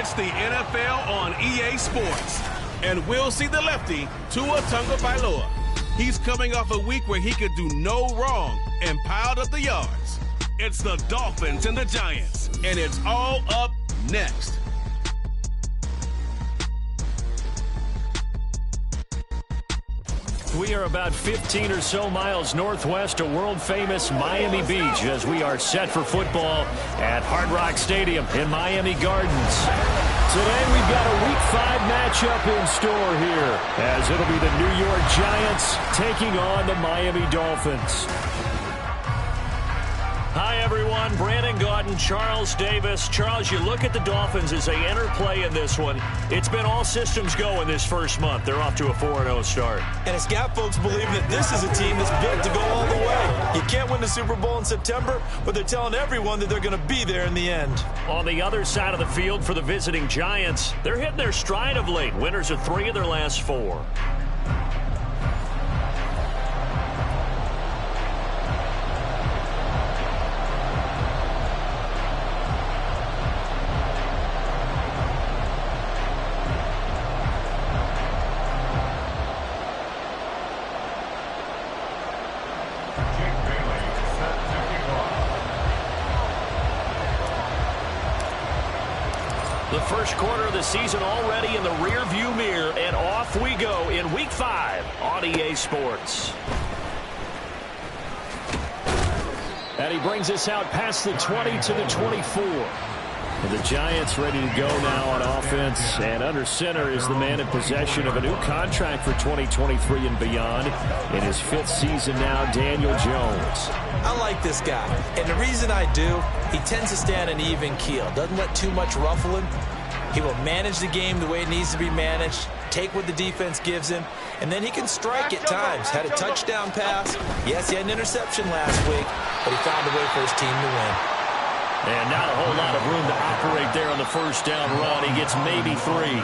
It's the NFL on EA Sports. And we'll see the lefty, Tua Tagovailoa. He's coming off a week where he could do no wrong and piled up the yards. It's the Dolphins and the Giants, and it's all up next. We are about 15 or so miles northwest of world-famous Miami Beach as we are set for football at Hard Rock Stadium in Miami Gardens. Today we've got a Week 5 matchup in store here as it'll be the New York Giants taking on the Miami Dolphins. Hi, everyone. Brandon Gaudin, Charles Davis. Charles, you look at the Dolphins as they enter play in this one. It's been all systems go in this first month. They're off to a 4-0 start. And it's got folks believing that this is a team that's built to go all the way. You can't win the Super Bowl in September, but they're telling everyone that they're going to be there in the end. On the other side of the field for the visiting Giants, they're hitting their stride of late. Winners of 3 of their last 4. The first quarter of the season already in the rear-view mirror, and off we go in Week 5 on EA Sports. And he brings us out past the 20 to the 24. And the Giants ready to go now on offense, and under center is the man in possession of a new contract for 2023 and beyond. In his 5th season now, Daniel Jones. I like this guy, and the reason I do, he tends to stay on an even keel. Doesn't let too much ruffle him. He will manage the game the way it needs to be managed, take what the defense gives him, and then he can strike at times. Had a touchdown pass. Yes, he had an interception last week, but he found a way for his team to win. And not a whole lot of room to operate there on the first down run. He gets maybe 3.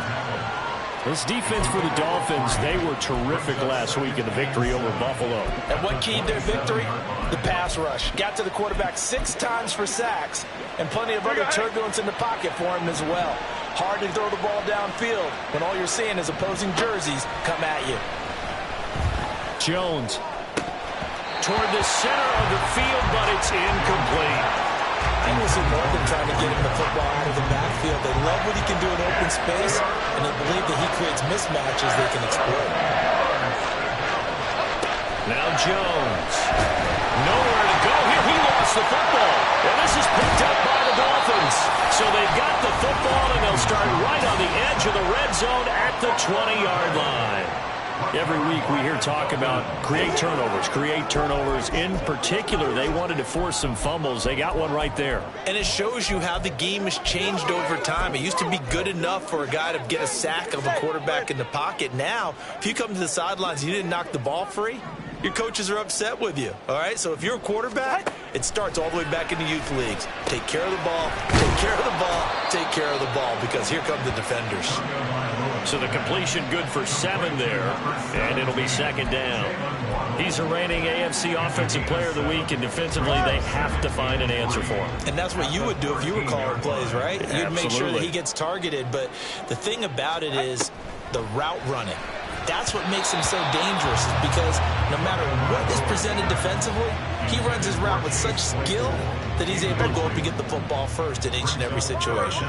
This defense for the Dolphins, they were terrific last week in the victory over Buffalo. And what keyed their victory? The pass rush. Got to the quarterback 6 times for sacks, and plenty of other turbulence in the pocket for him as well. Hard to throw the ball downfield when all you're seeing is opposing jerseys come at you. Jones toward the center of the field, but it's incomplete. I will see more than trying to get him the football out of the backfield. They love what he can do in open space, and they believe that he creates mismatches they can exploit. Now Jones. Nowhere to go here. He lost the football. And this is picked up by the Dolphins. So they've got the football, and they'll start right on the edge of the red zone at the 20-yard line. Every week we hear talk about create turnovers. In particular, they wanted to force some fumbles. They got one right there. And it shows you how the game has changed over time. It used to be good enough for a guy to get a sack of a quarterback in the pocket. Now, if you come to the sidelines and you didn't knock the ball free, your coaches are upset with you. All right, so if you're a quarterback, it starts all the way back in the youth leagues. Take care of the ball, take care of the ball, take care of the ball, because here come the defenders. So the completion good for 7 there, and it'll be 2nd down. He's a reigning AFC Offensive Player of the Week, and defensively they have to find an answer for him. And that's what you would do if you were calling plays, right? Absolutely. You'd make sure that he gets targeted, but the thing about it is the route running. That's what makes him so dangerous, is because no matter what is presented defensively, he runs his route with such skill that he's able to go up and get the football first in each and every situation.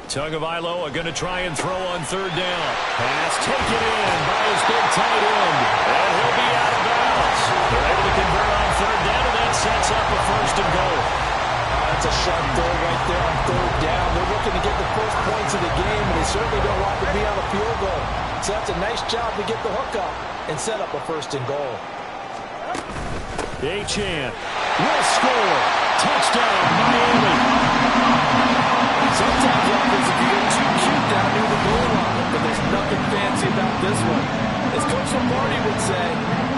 Tagovailoa going to try and throw on 3rd down. Pass taken in by his big tight end. And he'll be out of bounds. They're able to convert on 3rd down, and that sets up a 1st and goal. That's a sharp throw right there on 3rd down. They're looking to get the first points of the game, and they certainly don't want to be on a field goal. So that's a nice job to get the hook up and set up a 1st and goal. Achane will score. Touchdown, Miami. Sometimes offense, if you get too cute down near the goal line, but there's nothing fancy about this one. As Coach Lombardi would say,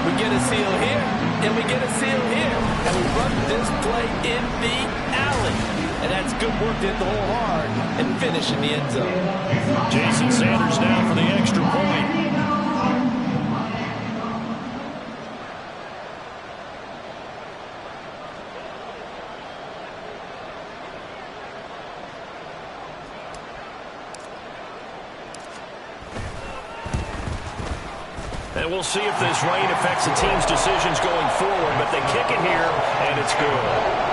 we get a seal here, and we get a seal here, and we run this play in the alley. And that's good work to hit the hole hard and finish in the end zone. Jason Sanders now for the extra point. And we'll see if this rain affects the team's decisions going forward, but they kick it here, and it's good.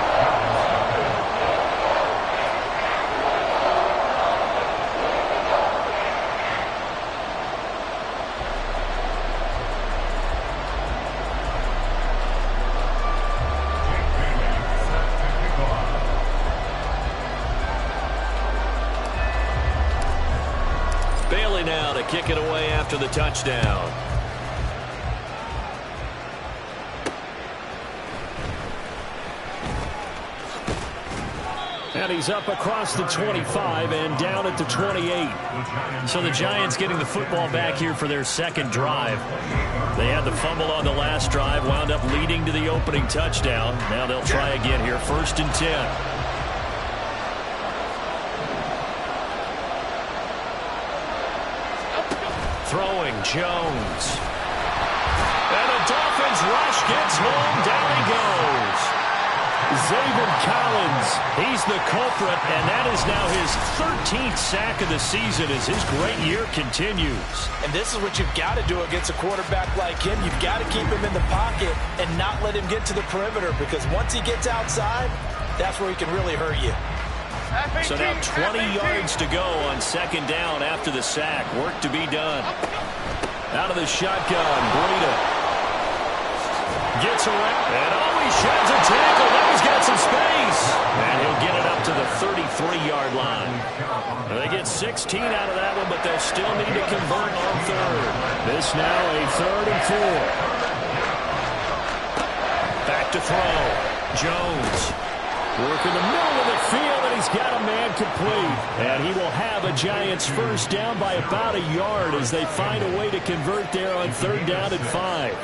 Now to kick it away after the touchdown. And he's up across the 25 and down at the 28. So the Giants getting the football back here for their second drive. They had the fumble on the last drive, wound up leading to the opening touchdown. Now they'll try again here, 1st and 10. Throwing, Jones. And the Dolphins rush gets home. Down he goes. Zaven Collins, he's the culprit, and that is now his 13th sack of the season as his great year continues. And this is what you've got to do against a quarterback like him. You've got to keep him in the pocket and not let him get to the perimeter, because once he gets outside, that's where he can really hurt you. So now 20 yards to go on 2nd down after the sack. Work to be done. Out of the shotgun, Breida gets around, and he sheds a tackle. Now he's got some space, and he'll get it up to the 33-yard line. They get 16 out of that one, but they'll still need to convert on 3rd. This now a 3rd and 4. Back to throw. Jones. Work in the middle of the field, and he's got a man complete. And he will have a Giants first down by about a yard as they find a way to convert there on 3rd down and 5.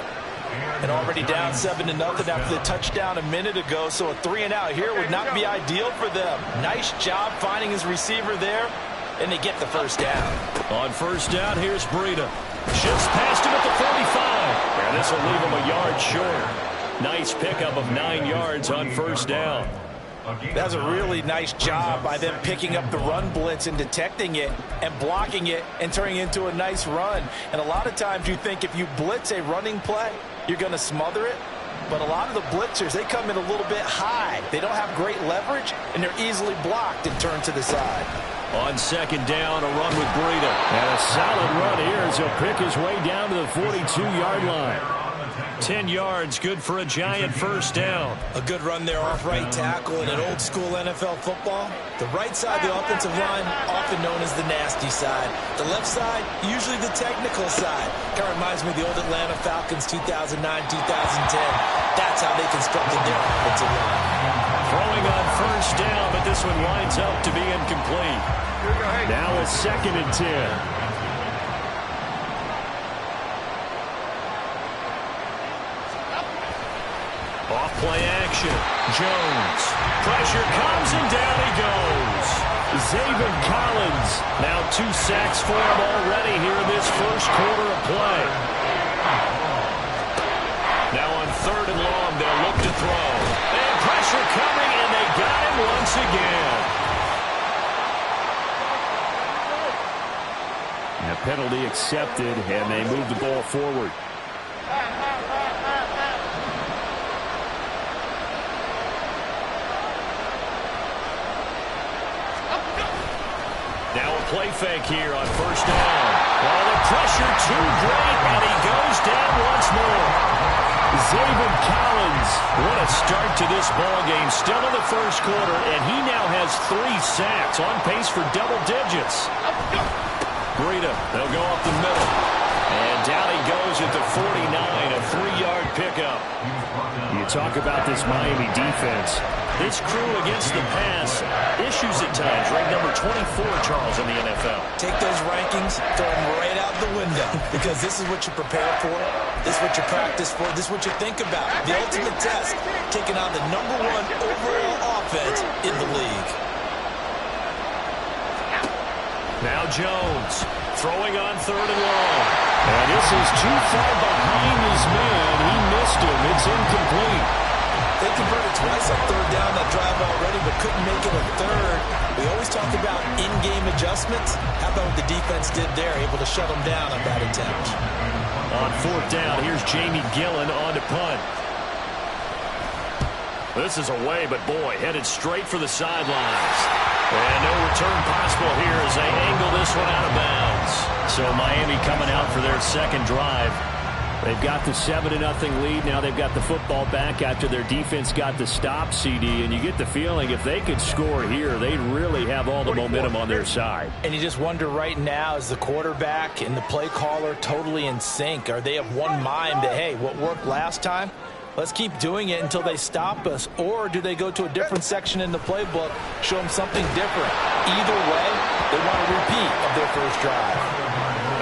And already down 7-0 after the touchdown a minute ago, so a 3-and-out here would not be ideal for them. Nice job finding his receiver there, and they get the first down. On 1st down, here's Breida. Shifts past him at the 45. And this will leave him a yard short. Nice pickup of 9 yards on 1st down. That's a really nice job by them picking up the run blitz and detecting it and blocking it and turning it into a nice run. And a lot of times you think if you blitz a running play, you're going to smother it. But a lot of the blitzers, they come in a little bit high. They don't have great leverage, and they're easily blocked and turned to the side. On 2nd down, a run with Breida. And a solid run here as he'll pick his way down to the 42-yard line. 10 yards, good for a Giant first down. A good run there off right tackle in an old-school NFL football. The right side of the offensive line, often known as the nasty side. The left side, usually the technical side. Kind of reminds me of the old Atlanta Falcons 2009-2010. That's how they constructed their offensive line. Throwing on 1st down, but this one winds up to be incomplete. Now a 2nd and 10. Off-play action. Jones. Pressure comes, and down he goes. Zaven Collins. Now 2 sacks for him already here in this first quarter of play. Now on 3rd and long, they'll look to throw. And pressure coming, and they got him once again. And a penalty accepted, and they move the ball forward. Now a play fake here on 1st down. Oh, the pressure too great, and he goes down once more. Zaven Collins, what a start to this ball game. Still in the first quarter, and he now has 3 sacks, on pace for double digits. Breida, they'll go up the middle. And down he goes at the 49, a 3-yard pickup. You talk about this Miami defense. This crew against the pass, issues at times, ranked number 24, Charles, in the NFL. Take those rankings, throw them right out the window, because this is what you prepare for, this is what you practice for, this is what you think about. The ultimate test, taking on the #1 overall offense in the league. Now Jones, throwing on 3rd and long. And this is too far behind his man. He missed him. It's incomplete. They converted twice on 3rd down that drive already, but couldn't make it a 3rd. We always talk about in-game adjustments. How about what the defense did there, able to shut them down on that attempt? On 4th down, here's Jamie Gillen on to punt. This is away, but boy, headed straight for the sidelines. And no return possible here as they angle this one out of bounds. So Miami coming out for their second drive. They've got the 7-0 lead. Now they've got the football back after their defense got the stop, CD. And you get the feeling if they could score here, they'd really have all the momentum on their side. And you just wonder right now, is the quarterback and the play caller totally in sync? Are they of one mind that, hey, what worked last time, let's keep doing it until they stop us? Or do they go to a different section in the playbook, show them something different? Either way, they want a repeat of their first drive.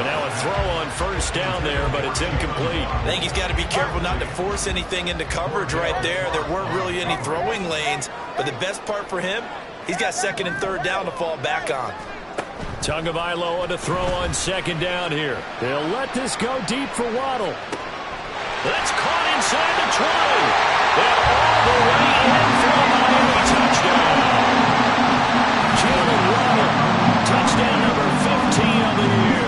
And now a throw on 1st down there, but it's incomplete. I think he's got to be careful not to force anything into coverage right there. There weren't really any throwing lanes, but the best part for him, he's got 2nd and 3rd down to fall back on. Tagovailoa to throw on 2nd down here. They'll let this go deep for Waddle. That's caught inside the 20. And all the way in for a Miami touchdown. Jalen Waddle, touchdown number 15 of the year.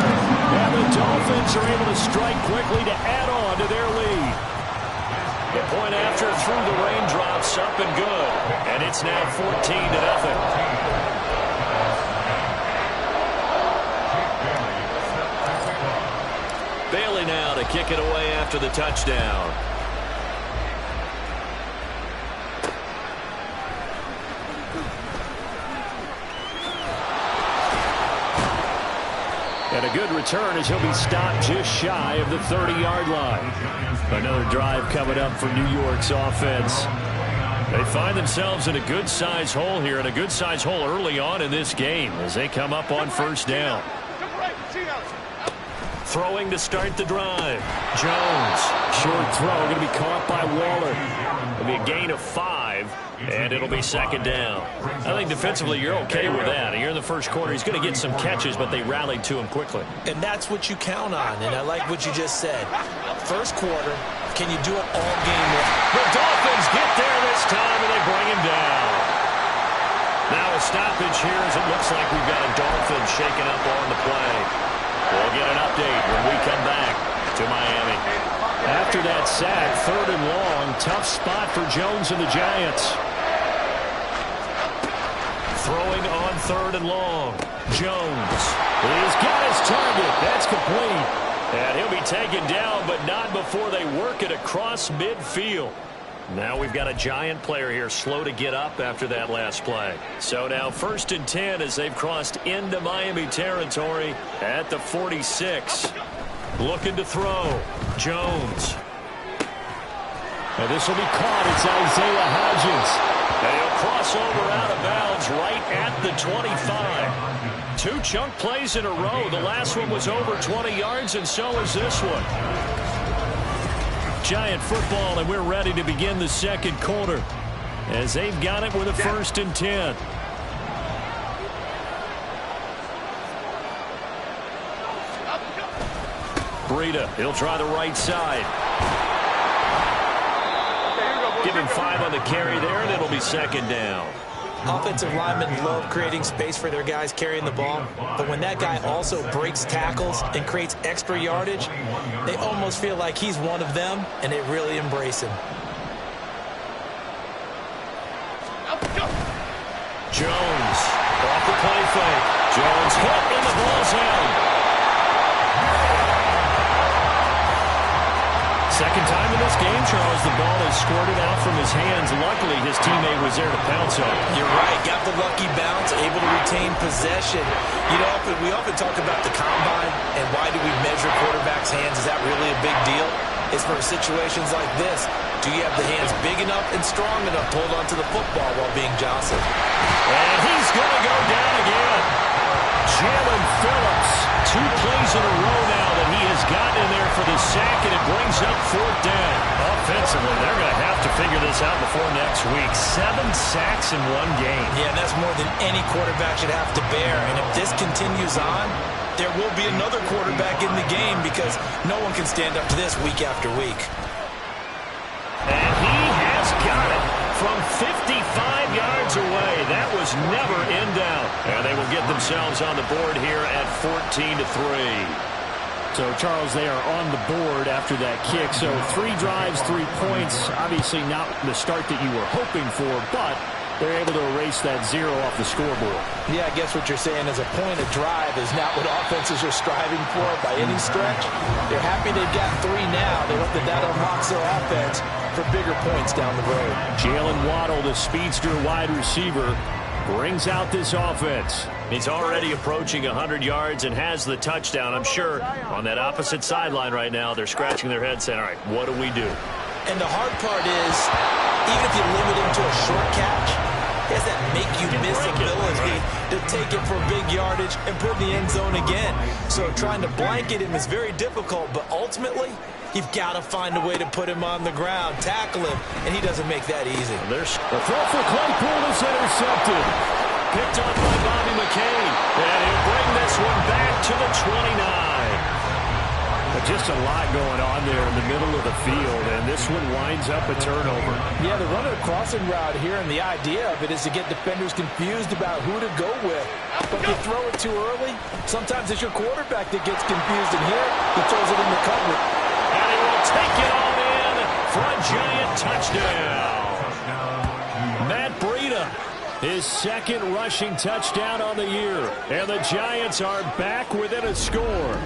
And the Dolphins are able to strike quickly to add on to their lead. The point after through the raindrops, up and good. And it's now 14-0. Bailey now to kick it away after the touchdown. And a good return as he'll be stopped just shy of the 30-yard line. Another drive coming up for New York's offense. They find themselves in a good-sized hole here, and a good-sized hole early on in this game as they come up on 1st down. Throwing to start the drive. Jones. Short throw. Going to be caught by Waller. It'll be a gain of 5, and it'll be 2nd down. I think defensively you're okay with that. Here in the first quarter, he's going to get some catches, but they rallied to him quickly. And that's what you count on, and I like what you just said. First quarter, can you do it all game long? The Dolphins get there this time, and they bring him down. Now a stoppage here as it looks like we've got a Dolphin shaking up on the play. We'll get an update when we come back to Miami. After that sack, 3rd and long, tough spot for Jones and the Giants. Throwing on 3rd and long. Jones. He's got his target. That's complete. And he'll be taken down, but not before they work it across midfield. Now we've got a Giant player here slow to get up after that last play. So now 1st and 10 as they've crossed into Miami territory at the 46. Looking to throw. Jones. And this will be caught. It's Isaiah Hodgins. And he'll cross over out of bounds right at the 25. 2 chunk plays in a row. The last one was over 20 yards, and so is this one. Giant football, and we're ready to begin the second quarter as they've got it with a 1st and 10. Breida, he'll try the right side. Give him 5 on the carry there, and it'll be 2nd down. Offensive linemen love creating space for their guys carrying the ball, but when that guy also breaks tackles and creates extra yardage, they almost feel like he's one of them, and they really embrace him. Jones, off the play fake. Jones hit, and the ball's held. Second time in this game, Charles, the ball is squirted out from his hands. Luckily, his teammate was there to pounce on it. You're right. Got the lucky bounce, able to retain possession. You know, we often talk about the combine and why do we measure quarterbacks' hands. Is that really a big deal? It's for situations like this. Do you have the hands big enough and strong enough to hold onto the football while being jostled? And he's going to go down again. Jalen Phillips, 2 plays in a row now that he has gotten in there for the sack, and it brings up 4th down. Offensively, they're going to have to figure this out before next week. 7 sacks in 1 game. Yeah, and that's more than any quarterback should have to bear. And if this continues on, there will be another quarterback in the game because no one can stand up to this week after week. And he has got it from 55 yards away. That was never in doubt. And they will get themselves on the board here at 14-3. So, Charles, they are on the board after that kick. So 3 drives, 3 points. Obviously not the start that you were hoping for, but they're able to erase that 0 off the scoreboard. Yeah, I guess what you're saying is a point of drive is not what offenses are striving for by any stretch. They're happy they've got 3 now. They hope that that unlocks their offense for bigger points down the road. Jalen Waddle, the speedster wide receiver, brings out this offense. He's already approaching 100 yards and has the touchdown. I'm sure on that opposite sideline right now, they're scratching their heads saying, all right, what do we do? And the hard part is, even if you limit him to a short catch, he has that make-you-miss ability to take it for big yardage and put in the end zone again. So trying to blanket him is very difficult, but ultimately, you've got to find a way to put him on the ground, tackle him, and he doesn't make that easy. There's a throw for Claypool is intercepted. Picked up by Bobby McCain. And he'll bring this one back to the 29. But just a lot going on there in the middle of the field, and this one winds up a turnover. Yeah, they're running a crossing route here, and the idea of it is to get defenders confused about who to go with. But if you throw it too early, sometimes it's your quarterback that gets confused, and here he throws it in the cover. And he will take it on in for a giant touchdown. Matt Breida, his second rushing touchdown on the year. And the Giants are back within a score.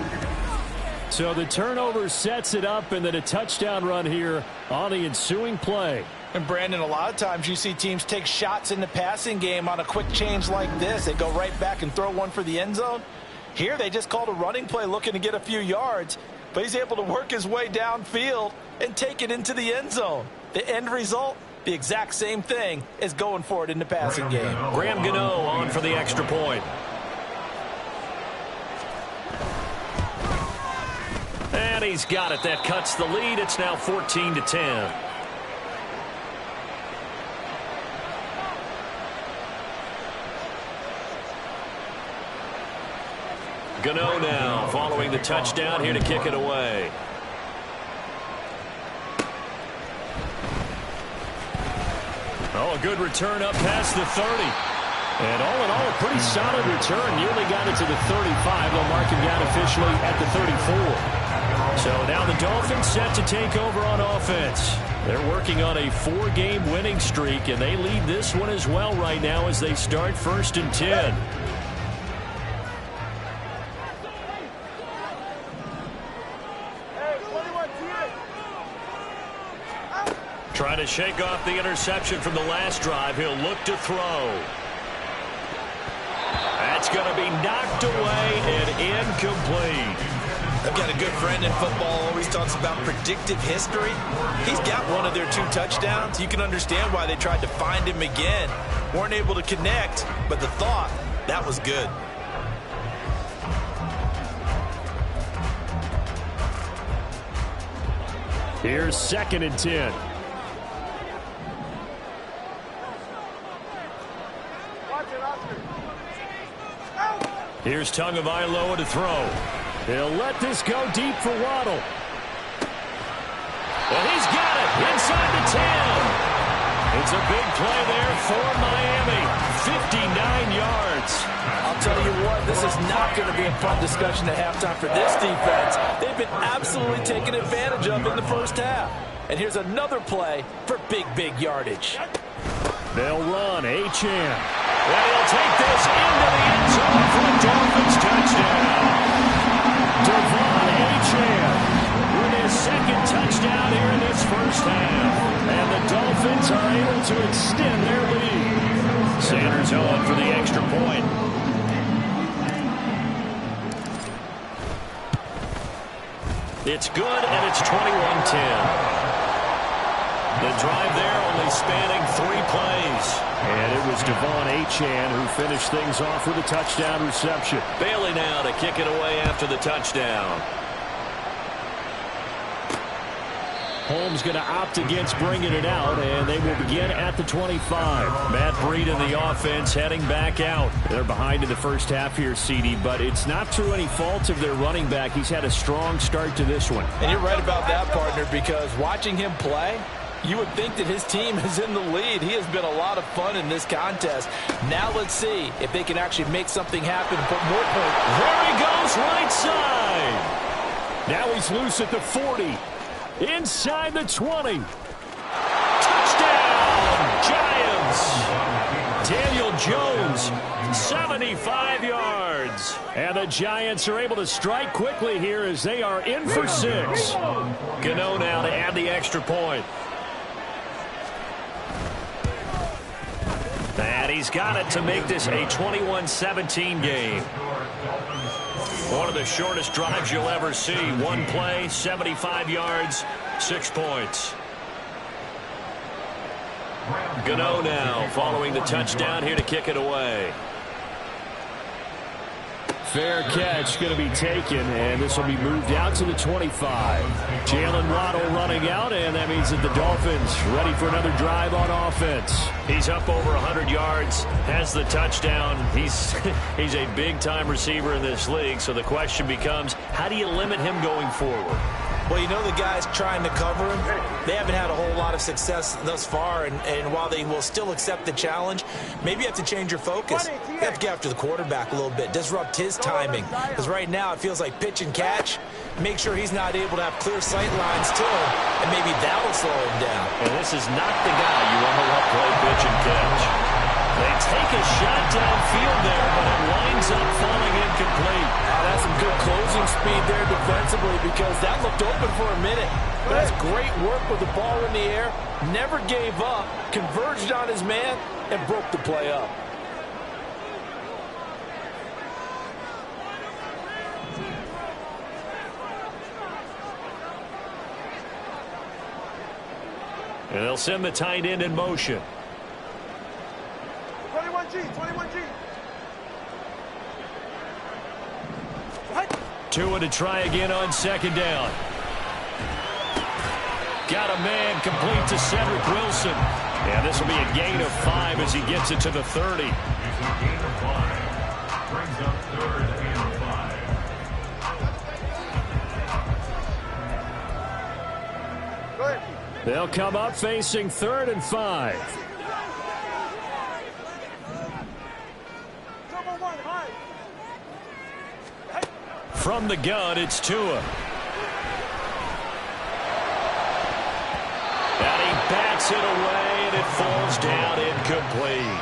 So the turnover sets it up, and then a touchdown run here on the ensuing play. And, Brandon, a lot of times you see teams take shots in the passing game on a quick change like this. They go right back and throw one for the end zone. Here they just called a running play looking to get a few yards, but he's able to work his way downfield and take it into the end zone. The end result, the exact same thing as going for it in the passing game. Graham Gano on for the extra point. And he's got it. That cuts the lead. It's now 14-10. Gano now following the touchdown here to kick it away. Oh, a good return up past the 30. And all in all, a pretty solid return. Nearly got it to the 35. They'll mark him down officially at the 34. So now the Dolphins set to take over on offense. They're working on a 4-game winning streak, and they lead this one as well right now as they start 1st and 10. Trying to shake off the interception from the last drive. He'll look to throw. That's going to be knocked away and incomplete. I've got a good friend in football, always talks about predictive history. He's got one of their 2 touchdowns. You can understand why they tried to find him again. Weren't able to connect, but the thought, that was good. Here's 2nd and 10. Here's Tagovailoa to throw. He'll let this go deep for Waddle. And he's got it inside the 10. It's a big play there for Miami. 59 yards. I'll tell you what, this is not going to be a fun discussion at halftime for this defense. They've been absolutely taken advantage of in the first half. And here's another play for big yardage. They'll run Achane. And he'll take this into the end zone for a Dolphins touchdown. Devon Achane with his 2nd touchdown here in this first half. And the Dolphins are able to extend their lead. Sanders on for the extra point. It's good, and it's 21-10. The drive there only spanning 3 plays. And it was Devon Achane who finished things off with a touchdown reception. Bailey now to kick it away after the touchdown. Holmes going to opt against bringing it out, and they will begin at the 25. Matt Breida in the offense heading back out. They're behind in the first half here, CD, but it's not through any fault of their running back. He's had a strong start to this one. And you're right about that, partner, because watching him play, you would think that his team is in the lead. He has been a lot of fun in this contest. Now let's see if they can actually make something happen and put more points. There he goes, right side. Now he's loose at the 40. Inside the 20. Touchdown, Giants. Daniel Jones, 75 yards. And the Giants are able to strike quickly here as they are in for 6. Gano now to add the extra point. And he's got it to make this a 21-17 game. One of the shortest drives you'll ever see. One play, 75 yards, 6 points. Gano now following the touchdown here to kick it away. Fair catch going to be taken, and this will be moved out to the 25. Jalen Waddle running out, and that means that the Dolphins ready for another drive on offense. He's up over 100 yards, has the touchdown. He's a big-time receiver in this league, so the question becomes, how do you limit him going forward? Well, you know the guys trying to cover him, they haven't had a whole lot of success thus far, and while they will still accept the challenge, maybe you have to change your focus. You have to get after the quarterback a little bit, disrupt his timing, because right now it feels like pitch and catch. Make sure he's not able to have clear sight lines to him, and maybe that'll slow him down. And this is not the guy you want to let play pitch and catch. They take a shot downfield there, but it winds up falling incomplete. That's some good closing speed there defensively, because that looked open for a minute. But that's great work with the ball in the air. Never gave up, converged on his man, and broke the play up. And they'll send the tight end in motion. 21G. Tua to try again on second down. Got a man complete to Cedric Wilson. And this will be a gain of 5 as he gets it to the 30. It's a gain of 5. Brings up 3rd and 5. They'll come up facing 3rd and 5. From the gun, it's Tua. And he bats it away, and it falls down incomplete.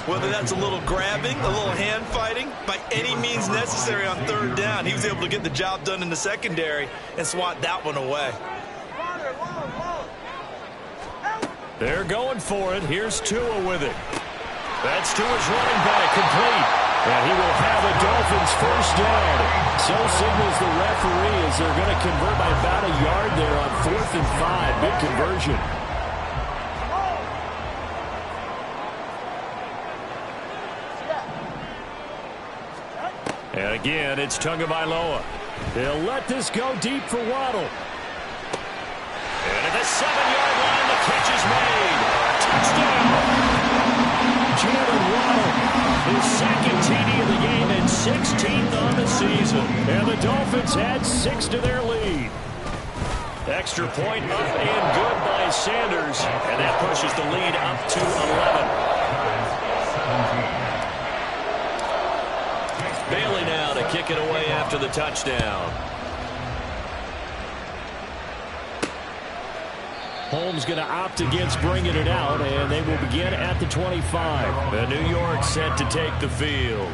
Whether that's a little grabbing, a little hand fighting, by any means necessary on 3rd down, he was able to get the job done in the secondary and swat that one away. They're going for it. Here's Tua with it. That's Tua's running back, complete. And he will have a Dolphins first down. So signals the referee as they're going to convert by about a yard there on 4th and 5. Big conversion. And again, it's Tagovailoa. They'll let this go deep for Waddle. And at the 7-yard line, the catch is made. Touchdown. Jalen Waddle, his second TD of the game and 16th on the season. And the Dolphins add 6 to their lead. Extra point up and good by Sanders. And that pushes the lead up to 11. Bailey now to kick it away after the touchdown. Holmes going to opt against bringing it out, and they will begin at the 25. The New York set to take the field.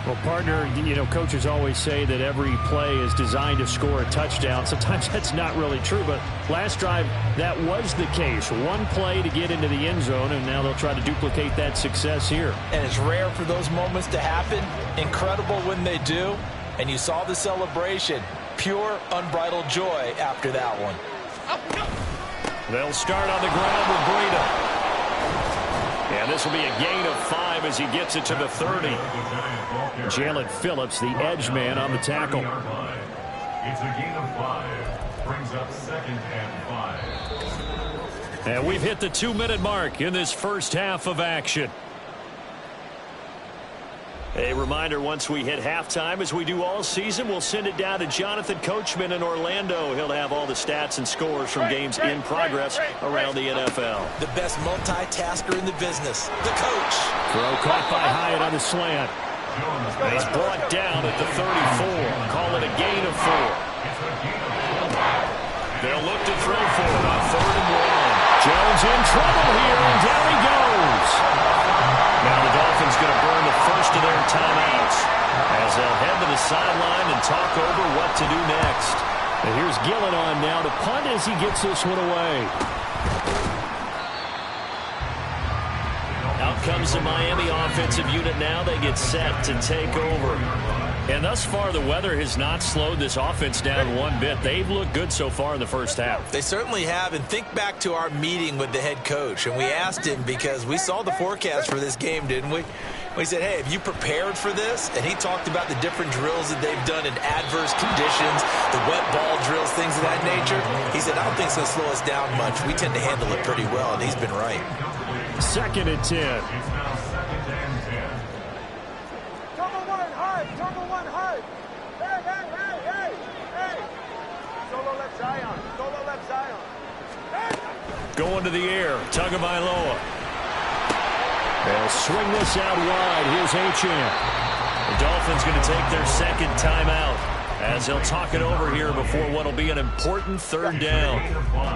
Well, partner, you know, coaches always say that every play is designed to score a touchdown. Sometimes that's not really true, but last drive, that was the case. One play to get into the end zone, and now they'll try to duplicate that success here. And it's rare for those moments to happen. Incredible when they do. And you saw the celebration. Pure, unbridled joy after that one. They'll start on the ground with Breida. And this will be a gain of 5 as he gets it to the 30. Jalen Phillips, the edge man on the tackle. It's a gain of 5. Brings up 2nd and 5. And we've hit the 2-minute mark in this first half of action. A reminder, once we hit halftime, as we do all season, we'll send it down to Jonathan Coachman in Orlando. He'll have all the stats and scores from games in progress around the NFL. The best multitasker in the business, the coach. Throw caught by Hyatt on the slant. He's brought down at the 34. Call it a gain of 4. They'll look to throw for it on 3rd and 1. Jones in trouble here, and down he goes. Now the Dolphins going to burn the first of their timeouts as they'll head to the sideline and talk over what to do next. And here's Gillen on now to punt as he gets this one away. Out comes the Miami offensive unit now. They get set to take over. And thus far, the weather has not slowed this offense down one bit. They've looked good so far in the first half. They certainly have. And think back to our meeting with the head coach. And we asked him, because we saw the forecast for this game, didn't we? We said, hey, have you prepared for this? And he talked about the different drills that they've done in adverse conditions, the wet ball drills, things of that nature. He said, I don't think it's going to slow us down much. We tend to handle it pretty well, and he's been right. 2nd and 10. Turbo one hard. Hey. Solo left Zion. Going to the air. Tagovailoa. They'll swing this out wide. Here's Achane. The Dolphins going to take their 2nd timeout as they'll talk it over here before what will be an important 3rd down.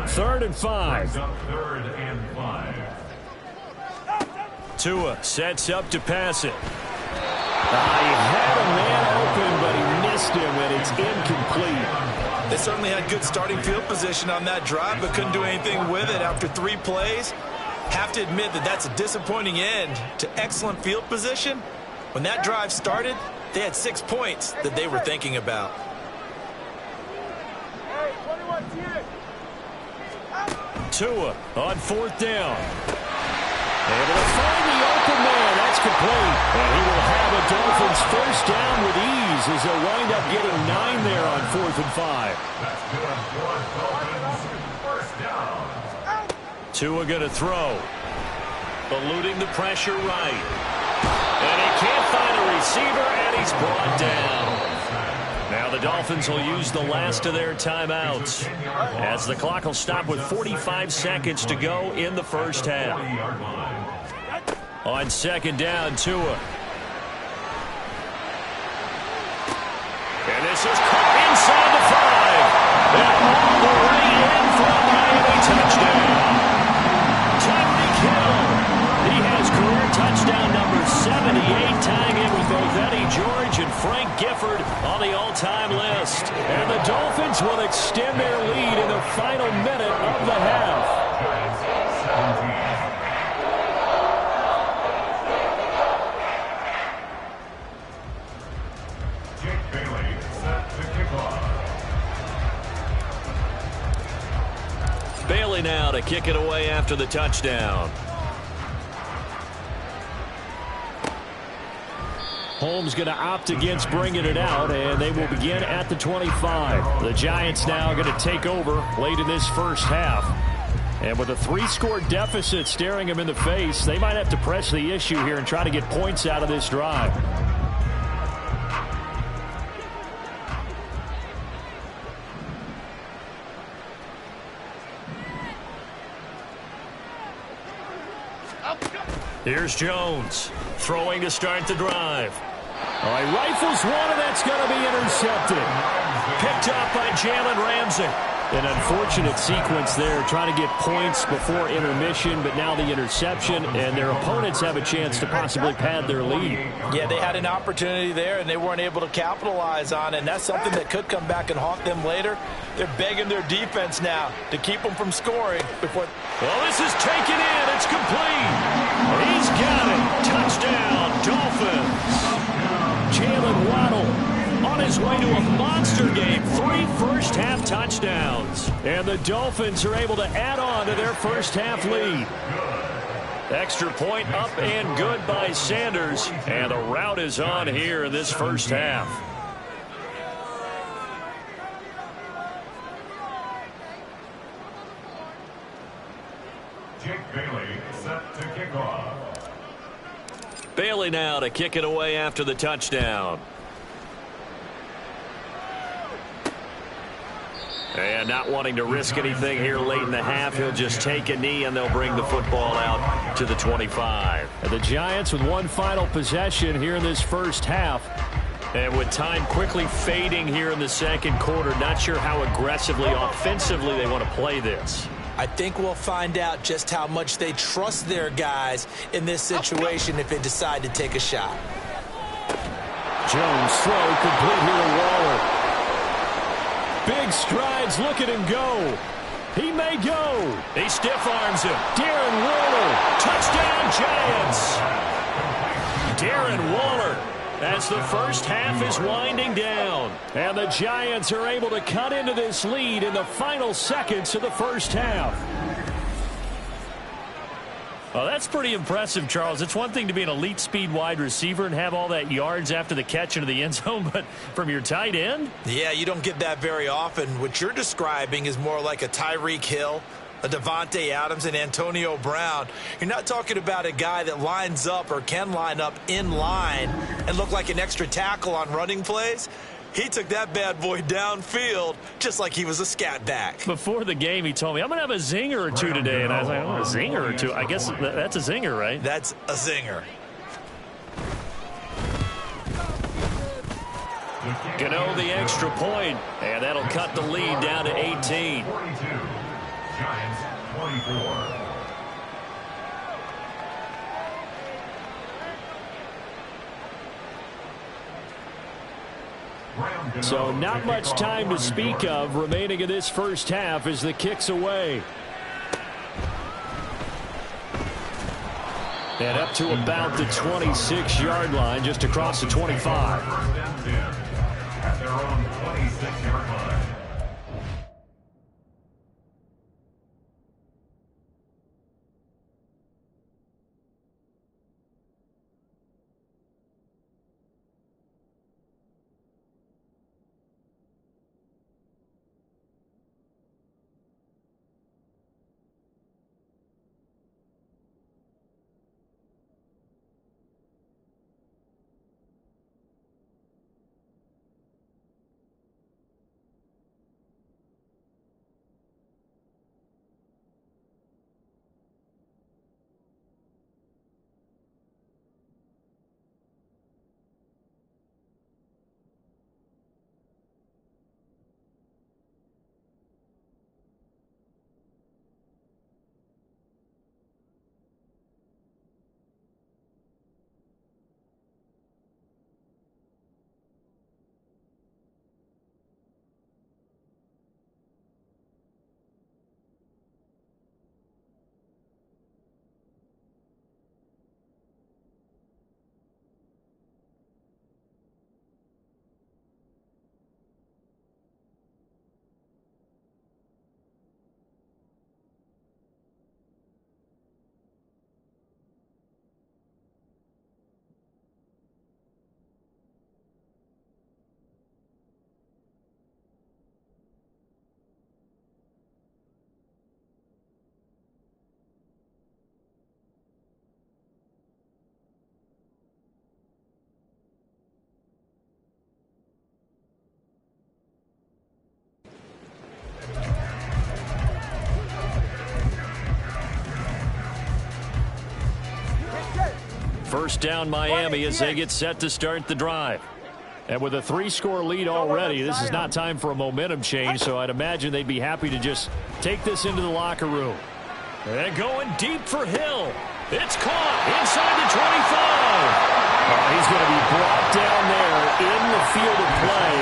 3rd and 5. 3rd and 5. Tua sets up to pass it. He had a man open, but he missed him, and it's incomplete. They certainly had good starting field position on that drive, but couldn't do anything with it after 3 plays. Have to admit that that's a disappointing end to excellent field position. When that drive started, they had 6 points that they were thinking about. Tua on 4th down. Able to find the open man. That's complete. And he will have a Dolphins 1st down with ease as they'll wind up getting 9 there on 4th and 5. That's good for Dolphins. 1st down. Tua going to throw. Eluding the pressure right. And he can't find a receiver, and he's brought down. Now the Dolphins will use the last of their timeouts as the clock will stop with 45 seconds to go in the first half. On 2nd down, Tua. And this is caught inside the 5. And all the way in for a Miami touchdown. Tyreek Hill. He has career touchdown number 78, tying in with both Eddie George and Frank Gifford on the all-time list. And the Dolphins will extend their lead in the final minute of the half. Bailey now to kick it away after the touchdown. Holmes going to opt against bringing it out, and they will begin at the 25. The Giants now going to take over late in this first half. And with a 3-score deficit staring them in the face, they might have to press the issue here and try to get points out of this drive. Here's Jones throwing to start the drive. All right, rifles one, and that's going to be intercepted. Picked up by Jalen Ramsey. An unfortunate sequence there, trying to get points before intermission, but now the interception, and their opponents have a chance to possibly pad their lead. Yeah, they had an opportunity there, and they weren't able to capitalize on it, and that's something that could come back and haunt them later. They're begging their defense now to keep them from scoring before. Well, this is taken in. It's complete. He's got it. Touchdown, Dolphins. Jalen Waddle on his way to a monster game. 3 first-half touchdowns. And the Dolphins are able to add on to their first-half lead. Extra point up and good by Sanders. And the rout is on here in this first half. Jake Bailey set to kick off. Bailey now to kick it away after the touchdown. And not wanting to risk anything here late in the half, he'll just take a knee and they'll bring the football out to the 25. And the Giants with one final possession here in this first half. And with time quickly fading here in the second quarter, not sure how aggressively, offensively they want to play this. I think we'll find out just how much they trust their guys in this situation if they decide to take a shot. Jones slow, complete here to Waller. Big strides, look at him go. He may go. He stiff arms him. Darren Waller. Touchdown Giants. Darren Waller as the first half is winding down. And the Giants are able to cut into this lead in the final seconds of the first half. Well, that's pretty impressive, Charles. It's one thing to be an elite speed wide receiver and have all that yards after the catch into the end zone, but from your tight end? Yeah, you don't get that very often. What you're describing is more like a Tyreek Hill, a Devontae Adams, and Antonio Brown. You're not talking about a guy that lines up or can line up in line and look like an extra tackle on running plays. He took that bad boy downfield just like he was a scat back. Before the game, he told me, I'm going to have a zinger or two today. And I was like, oh, a zinger or two? I guess that's a zinger, right? That's a zinger. Gano the extra point, and that'll cut the lead down to 18. 42. Giants 24. So not much time to speak of remaining in this first half as the kick's away. And up to about the 26-yard line, just across the 25. At their own 26-yard line. First down Miami as they get set to start the drive. And with a 3-score lead already, this is not time for a momentum change, so I'd imagine they'd be happy to just take this into the locker room. And going deep for Hill. It's caught inside the 25. He's going to be brought down there in the field of play,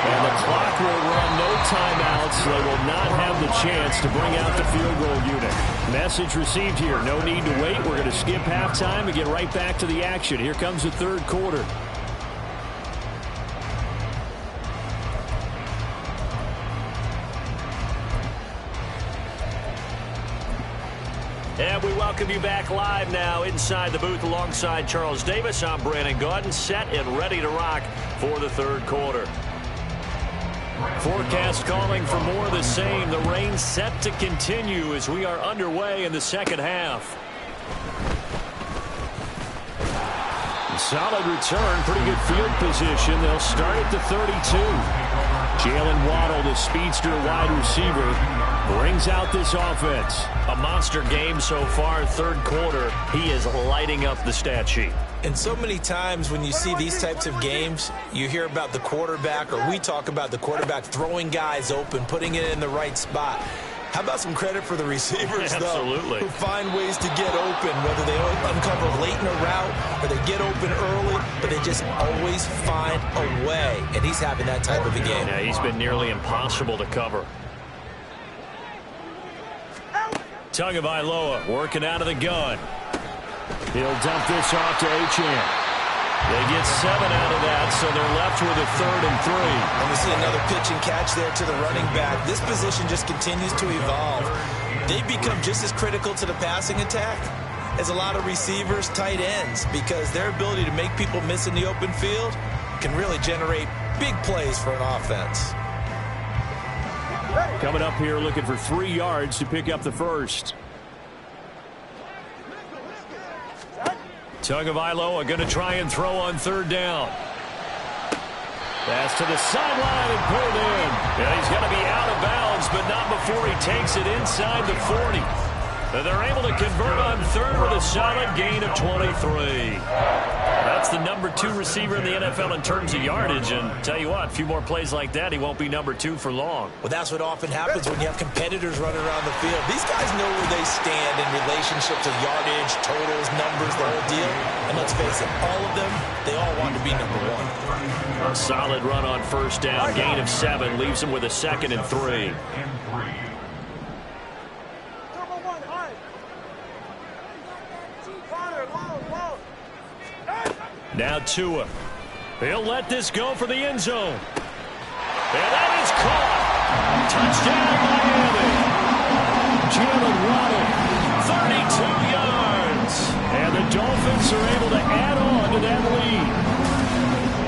and the clock will run, no timeouts. They will not have the chance to bring out the field goal unit. Message received here. No need to wait. We're going to skip halftime and get right back to the action. Here comes the third quarter. And we welcome you back live now inside the booth alongside Charles Davis. I'm Brandon Gaudin, set and ready to rock for the third quarter. Forecast calling for more of the same. The rain set to continue as we are underway in the second half. Solid return, pretty good field position. They'll start at the 32. Jalen Waddle, the speedster wide receiver, brings out this offense. A monster game so far, third quarter. He is lighting up the stat sheet. And so many times when you see these types of games, you hear about the quarterback, or we talk about the quarterback throwing guys open, putting it in the right spot. How about some credit for the receivers, Absolutely. though, who find ways to get open, whether they uncover late in a route or they get open early, but they just always find a way. And he's having that type of a game. Yeah, he's been nearly impossible to cover. Tagovailoa working out of the gun. He'll dump this off to Achane. They get 7 out of that, so they're left with a 3rd and 3. And we see another pitch and catch there to the running back. This position just continues to evolve. They become just as critical to the passing attack as a lot of receivers, tight ends, because their ability to make people miss in the open field can really generate big plays for an offense. Coming up here looking for 3 yards to pick up the first. Tagovailoa going to try and throw on 3rd down. Pass to the sideline and pulled in. Yeah, he's going to be out of bounds, but not before he takes it inside the 40. And they're able to convert on 3rd with a solid gain of 23. That's the number 2 receiver in the NFL in terms of yardage. And tell you what, a few more plays like that, he won't be number 2 for long. Well, that's what often happens when you have competitors running around the field. These guys know where they stand in relationship to yardage, totals, numbers, the whole deal. And let's face it, all of them, they all want to be number 1. A solid run on 1st down, gain of 7, leaves him with a 2nd and 3. Now Tua. He'll let this go for the end zone. And that is caught. Touchdown, Miami. Jalen Waddle, 32 yards. And the Dolphins are able to add on to that lead.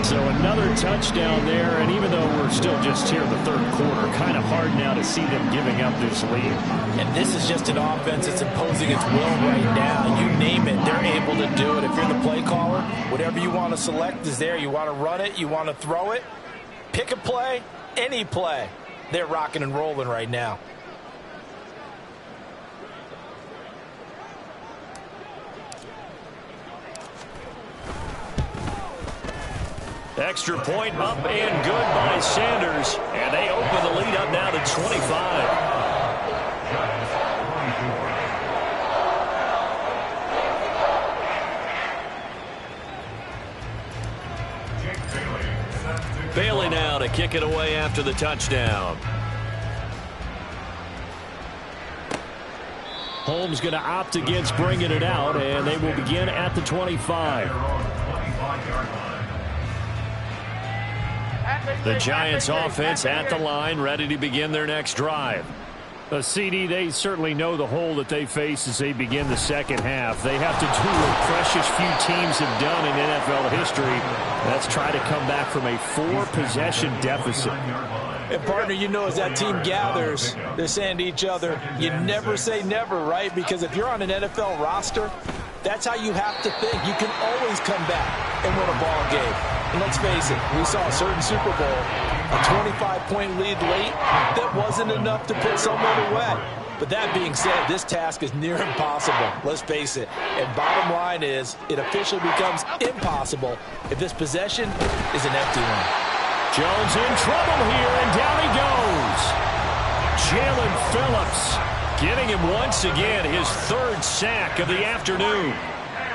So another touchdown there, and even though we're still just here in the 3rd quarter, kind of hard now to see them giving up this lead. And this is just an offense that's imposing its will right now. You name it, they're able to do it. If you're the play caller, whatever you want to select is there. You want to run it, you want to throw it, pick a play, any play. They're rocking and rolling right now. Extra point up and good by Sanders. And they open the lead up now to 25. Bailey now to kick it away after the touchdown. Holmes going to opt against bringing it out, and they will begin at the 25. The Giants offense at the line, ready to begin their next drive. CD, they certainly know the hole that they face as they begin the 2nd half. They have to do what precious few teams have done in NFL history. That's try to come back from a 4-possession deficit. And partner, you know, as that team gathers, they're saying to each other, you never say never, right? Because if you're on an NFL roster, that's how you have to think. You can always come back and win a ball game. And let's face it, we saw a certain Super Bowl, a 25-point lead late, that wasn't enough to put someone away. But that being said, this task is near impossible. Let's face it. And bottom line is, it officially becomes impossible if this possession is an empty one. Jones in trouble here, and down he goes. Jalen Phillips getting him once again, his 3rd sack of the afternoon.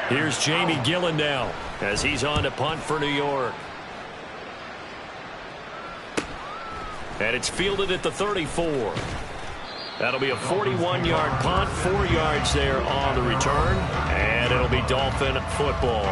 Here's Jamie Gillen now as he's on to punt for New York. And it's fielded at the 34. That'll be a 41-yard punt, 4 yards there on the return, and it'll be Dolphin football.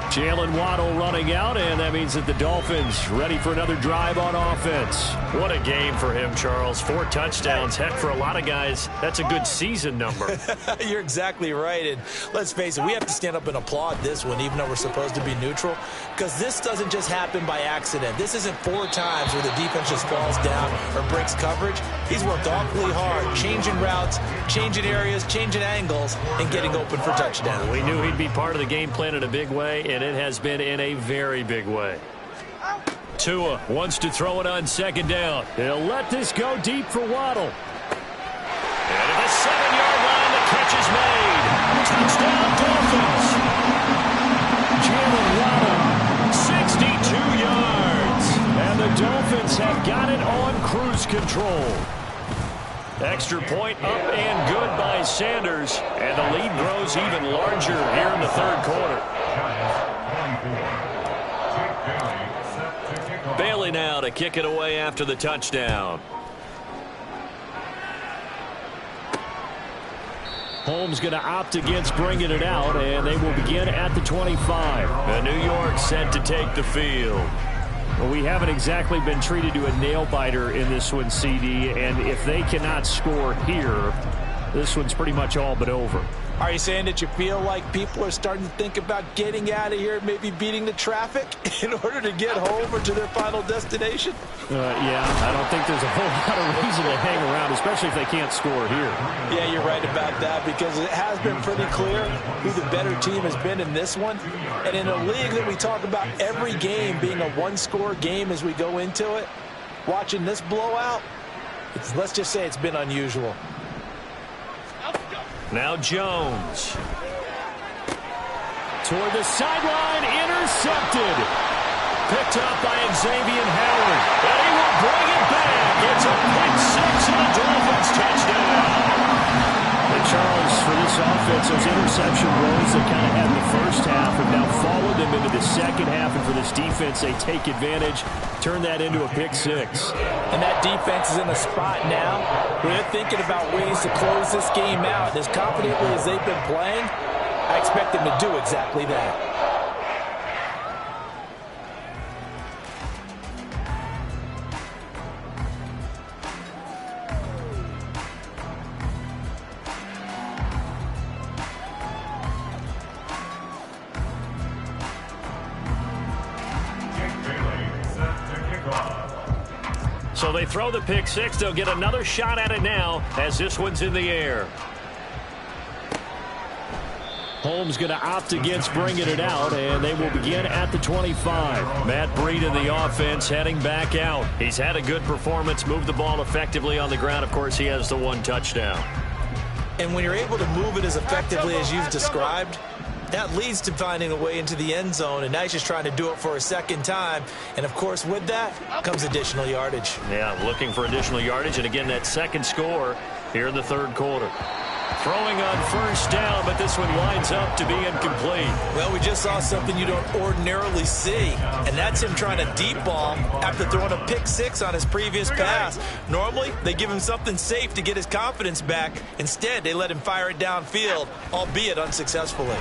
Jalen Waddle running out, and that means that the Dolphins ready for another drive on offense. What a game for him, Charles. 4 touchdowns. Heck, for a lot of guys, that's a good season number. You're exactly right. And let's face it, we have to stand up and applaud this one, even though we're supposed to be neutral, because this doesn't just happen by accident. This isn't 4 times where the defense just falls down or breaks coverage. He's worked awfully hard, changing routes, changing areas, changing angles, and getting open for touchdown. We knew he'd be part of the game plan in a big way, and it has been in a very big way. Tua wants to throw it on second down. He'll let this go deep for Waddle. And at the 7-yard line, the catch is made. Touchdown, Dolphins. Jalen Waddle, 62 yards. And the Dolphins have got it on cruise control. Extra point up and good by Sanders. And the lead grows even larger here in the third quarter. Bailey now to kick it away after the touchdown. Holmes going to opt against bringing it out, and they will begin at the 25. And New York set to take the field. Well, we haven't exactly been treated to a nail-biter in this one, CD, and if they cannot score here, this one's pretty much all but over. Are you saying that you feel like people are starting to think about getting out of here, maybe beating the traffic in order to get home or to their final destination? Yeah, I don't think there's a whole lot of reason to hang around, especially if they can't score here. Yeah, you're right about that, because it has been pretty clear who the better team has been in this one. And in a league that we talk about every game being a one-score game as we go into it, watching this blowout, let's just say it's been unusual. Now Jones. Toward the sideline, intercepted. Picked up by Xavier Howard. And he will bring it back. It's a pick six and a Dolphins touchdown. And Charles, for this offense, those interception roles that kind of had in the first half have now followed them into the second half. And for this defense, they take advantage, turn that into a pick six. And that defense is in a spot now where they're thinking about ways to close this game out. As confidently as they've been playing, I expect them to do exactly that. So they throw the pick six. They'll get another shot at it now as this one's in the air. Holmes going to opt against bringing it out, and they will begin at the 25. Matt Breed in the offense heading back out. He's had a good performance, moved the ball effectively on the ground. Of course, he has the one touchdown. And when you're able to move it as effectively as you've described, that leads to finding a way into the end zone, and now he's just trying to do it for a second time. And, of course, with that comes additional yardage. Yeah, looking for additional yardage, and again, that second score here in the third quarter. Throwing on first down, but this one winds up to be incomplete. Well, we just saw something you don't ordinarily see, and that's him trying to deep ball after throwing a pick six on his previous pass. Normally, they give him something safe to get his confidence back. Instead, they let him fire it downfield, albeit unsuccessfully.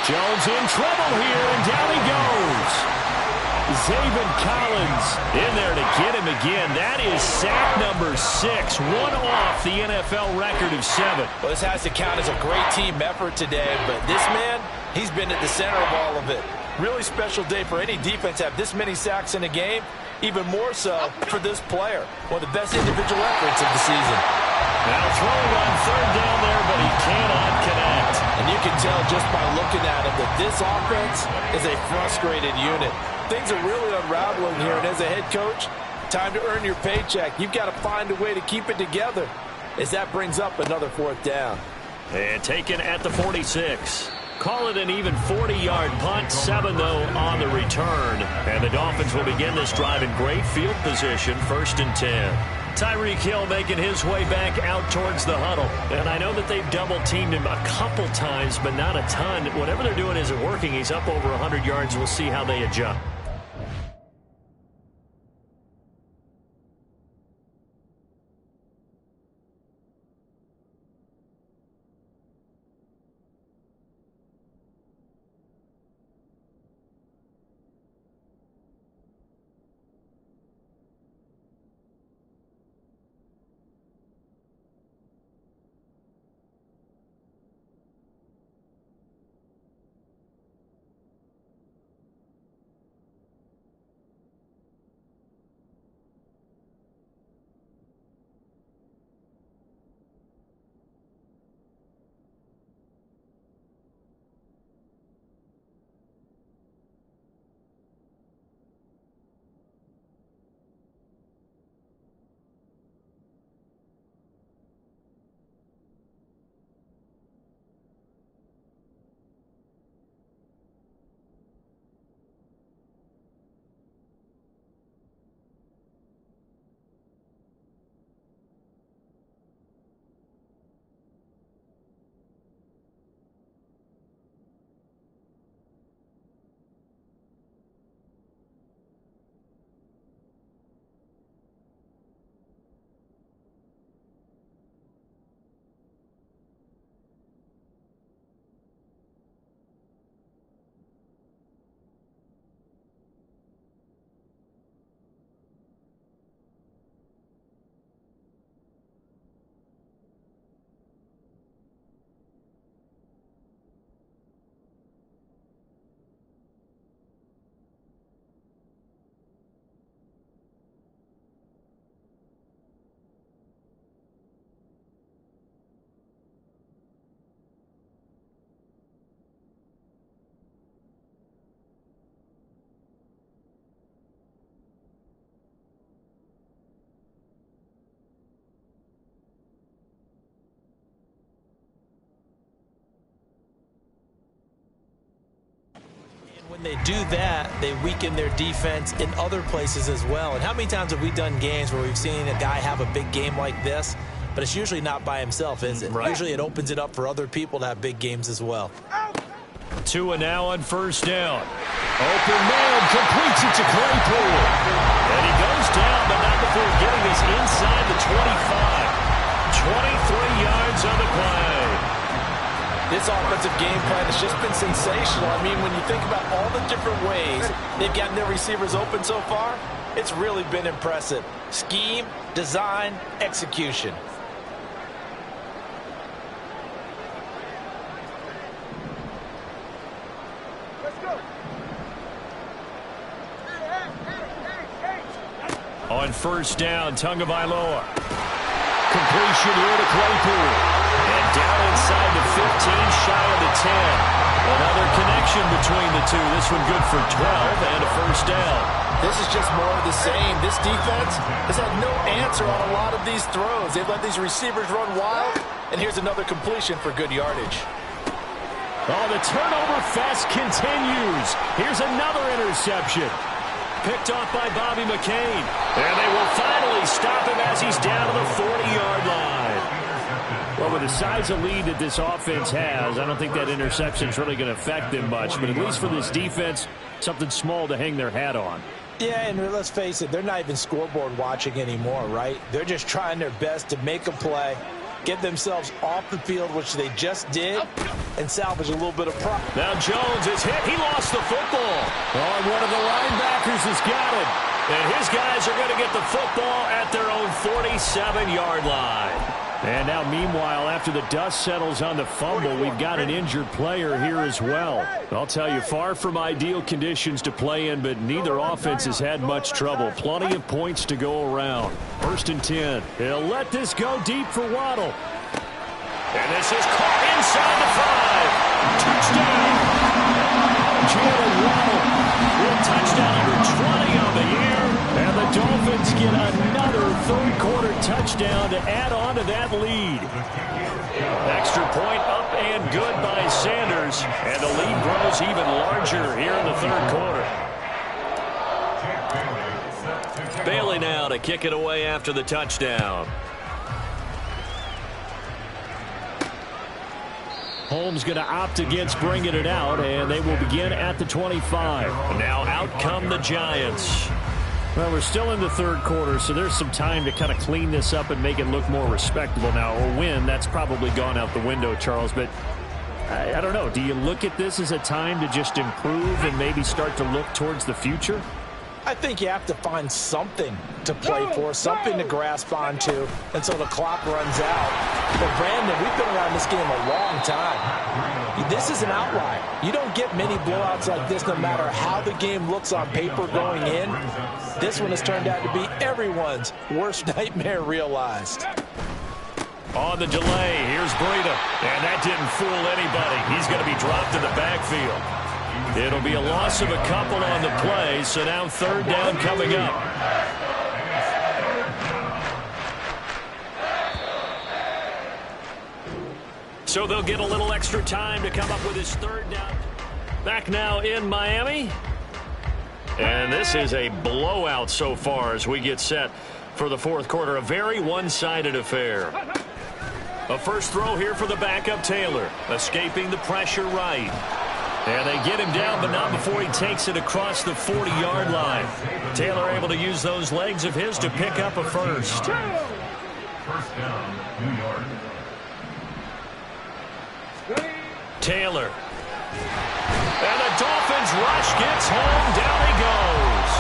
Jones in trouble here, and down he goes. Zaven Collins in there to get him again. That is sack number 6, one off the NFL record of 7. Well, this has to count as a great team effort today, but this man, he's been at the center of all of it. Really special day for any defense to have this many sacks in a game, even more so for this player. One of the best individual efforts of the season. Now throwing on third down there, but he cannot connect. And you can tell just by looking at him that this offense is a frustrated unit. Things are really unraveling here, and as a head coach, time to earn your paycheck. You've got to find a way to keep it together as that brings up another fourth down. And taken at the 46. Call it an even 40-yard punt, 7, though, on the return. And the Dolphins will begin this drive in great field position, 1st and 10. Tyreek Hill making his way back out towards the huddle. And I know that they've double-teamed him a couple times, but not a ton. Whatever they're doing isn't working. He's up over 100 yards. We'll see how they adjust. When they do that, they weaken their defense in other places as well. And how many times have we done games where we've seen a guy have a big game like this, but it's usually not by himself, is it? Right. Usually it opens it up for other people to have big games as well. Tua now on first down. Open man, completes it to Claypool. And he goes down, but not before getting this inside the 25. 23 yards on the play. This offensive game plan has just been sensational. I mean, when you think about all the different ways they've gotten their receivers open so far, it's really been impressive. Scheme, design, execution. Let's go. On first down, Tagovailoa. Completion here to Claypool. And down inside the 15, shy of the 10. Another connection between the two. This one good for 12 and a first down. This is just more of the same. This defense has had no answer on a lot of these throws. They've let these receivers run wild, and here's another completion for good yardage. Oh, the turnover fest continues. Here's another interception. Picked off by Bobby McCain. And they will finally stop him as he's down to the 40-yard line. Well, with the size of lead that this offense has, I don't think that interception is really going to affect them much. But at least for this defense, something small to hang their hat on. Yeah, and let's face it, they're not even scoreboard watching anymore, right? They're just trying their best to make a play, get themselves off the field, which they just did, and salvage a little bit of pride. Now Jones is hit. He lost the football. Oh, and one of the linebackers has got it. And his guys are going to get the football at their own 47-yard line. And now, meanwhile, after the dust settles on the fumble, we've got an injured player here as well. I'll tell you, far from ideal conditions to play in, but neither offense has had much trouble. Plenty of points to go around. 1st and 10. He'll let this go deep for Waddle. And this is caught inside the 5. Touchdown. Jalen Waddle with touchdown number 20 on the year. And the Dolphins get another third-quarter touchdown to add on to that lead. Extra point up and good by Sanders. And the lead grows even larger here in the third quarter. Bailey now to kick it away after the touchdown. Holmes going to opt against bringing it out, and they will begin at the 25. Now out come the Giants. Well, we're still in the third quarter, so there's some time to kind of clean this up and make it look more respectable now. A win, that's probably gone out the window, Charles, but I don't know. Do you look at this as a time to just improve and maybe start to look towards the future? I think you have to find something to play for, something to grasp onto until the clock runs out. But, Brandon, we've been around this game a long time. This is an outlier. You don't get many blowouts like this no matter how the game looks on paper going in. This one has turned out to be everyone's worst nightmare realized. On the delay, here's Breida. And that didn't fool anybody. He's going to be dropped in the backfield. It'll be a loss of a couple on the play, so now third down coming up. So they'll get a little extra time to come up with his third down. Back now in Miami. And this is a blowout so far as we get set for the fourth quarter. A very one-sided affair. A first throw here for the backup Taylor. Escaping the pressure right. And they get him down, but not before he takes it across the 40-yard line. Taylor able to use those legs of his to pick up a first. First down, New York. Taylor. And the Dolphins rush gets home. Down he goes.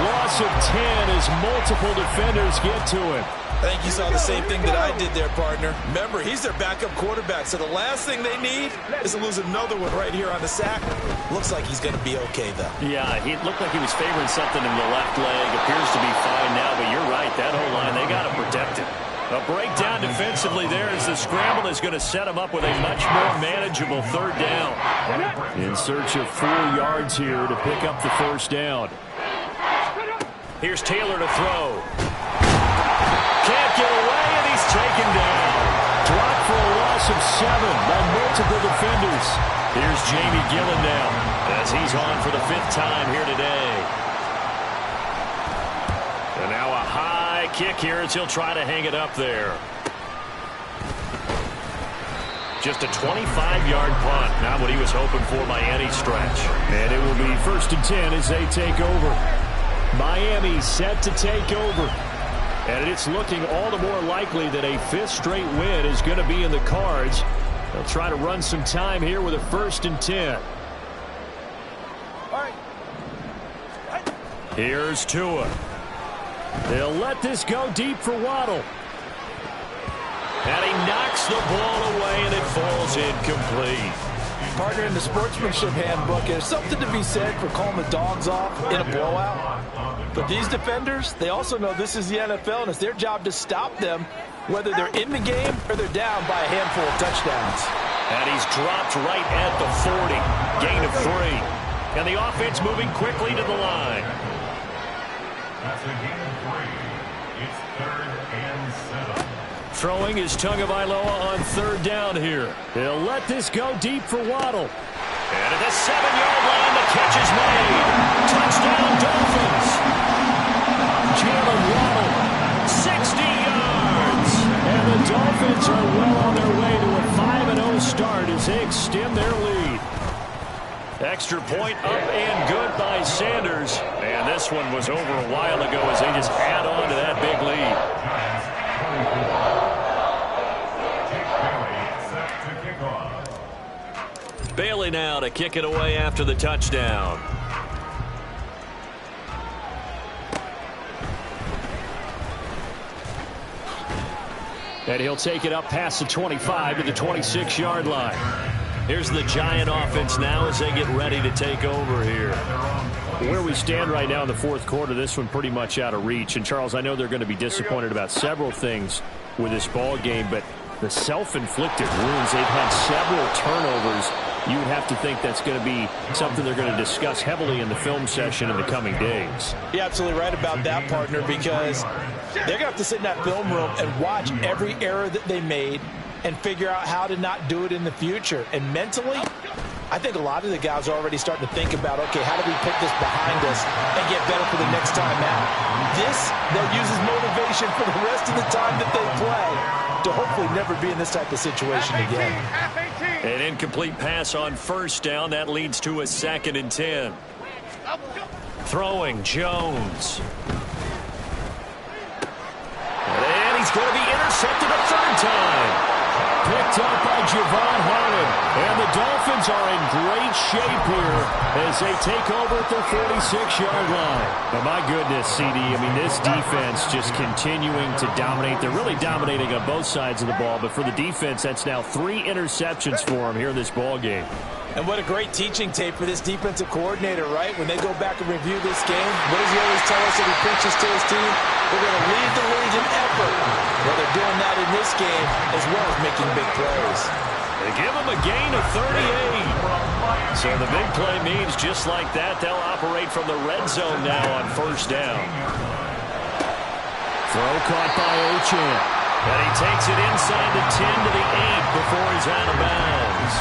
Loss of 10 as multiple defenders get to him. I think you saw the same thing that I did there, partner. Remember, he's their backup quarterback, so the last thing they need is to lose another one right here on the sack. Looks like he's going to be okay, though. Yeah, he looked like he was favoring something in the left leg. Appears to be fine now, but you're right. That whole line, they got to protect him. A breakdown defensively there as the scramble is going to set him up with a much more manageable third down. In search of 4 yards here to pick up the first down. Here's Taylor to throw. Can't get away, and he's taken down. Dropped for a loss of 7 by multiple defenders. Here's Jamie Gillen now as he's on for the 5th time here today. And now a high kick here as he'll try to hang it up there. Just a 25-yard punt. Not what he was hoping for by any stretch. And it will be 1st and 10 as they take over. Miami set to take over. And it's looking all the more likely that a 5th straight win is going to be in the cards. They'll try to run some time here with a 1st and 10. Here's Tua. They'll let this go deep for Waddle. And he knocks the ball away, and it falls incomplete. Partner, in the sportsmanship handbook, there's something to be said for calling the dogs off in a blowout. But these defenders, they also know this is the NFL, and it's their job to stop them, whether they're in the game or they're down by a handful of touchdowns. And he's dropped right at the 40. Gain of 3. And the offense moving quickly to the line. That's a gain of 3. It's 3rd and 7. Throwing is Tagovailoa on 3rd down here. They'll let this go deep for Waddle. And at the 7-yard line, the catch is made. Touchdown, Dolphins. Jalen Waddle, 60 yards. and the Dolphins are well on their way to a 5-0 start as they extend their lead. Extra point up and good by Sanders. And this one was over a while ago as they just add on to that big lead. Bailey now to kick it away after the touchdown. And he'll take it up past the 25 to the 26-yard line. Here's the Giant offense now as they get ready to take over here. Where we stand right now in the 4th quarter, this one pretty much out of reach. And, Charles, I know they're going to be disappointed about several things with this ball game, but the self-inflicted wounds, they've had several turnovers. You would have to think that's going to be something they're going to discuss heavily in the film session in the coming days. You're absolutely right about that, partner, because they're going to have to sit in that film room and watch every error that they made and figure out how to not do it in the future. And mentally, I think a lot of the guys are already starting to think about, okay, how do we put this behind us and get better for the next time out? This, they'll use as motivation for the rest of the time that they play to hopefully never be in this type of situation again. An incomplete pass on 1st down. That leads to a 2nd and 10. Throwing, Jones. And he's going to be intercepted a 3rd time. Picked up by Javon Harlan. And the Dolphins are in great shape here as they take over at their 46-yard line. But my goodness, CD, I mean, this defense just continuing to dominate. They're really dominating on both sides of the ball. But for the defense, that's now 3 interceptions for them here in this ball game. And what a great teaching tape for this defensive coordinator, right? When they go back and review this game, what does he always tell us that he preaches to his team? We're going to lead the league in effort. Well, they're doing that in this game as well as making big plays. They give him a gain of 38. So the big play means just like that, they'll operate from the red zone now on 1st down. Throw caught by Achane. And he takes it inside the 10 to the 8 before he's out of bounds.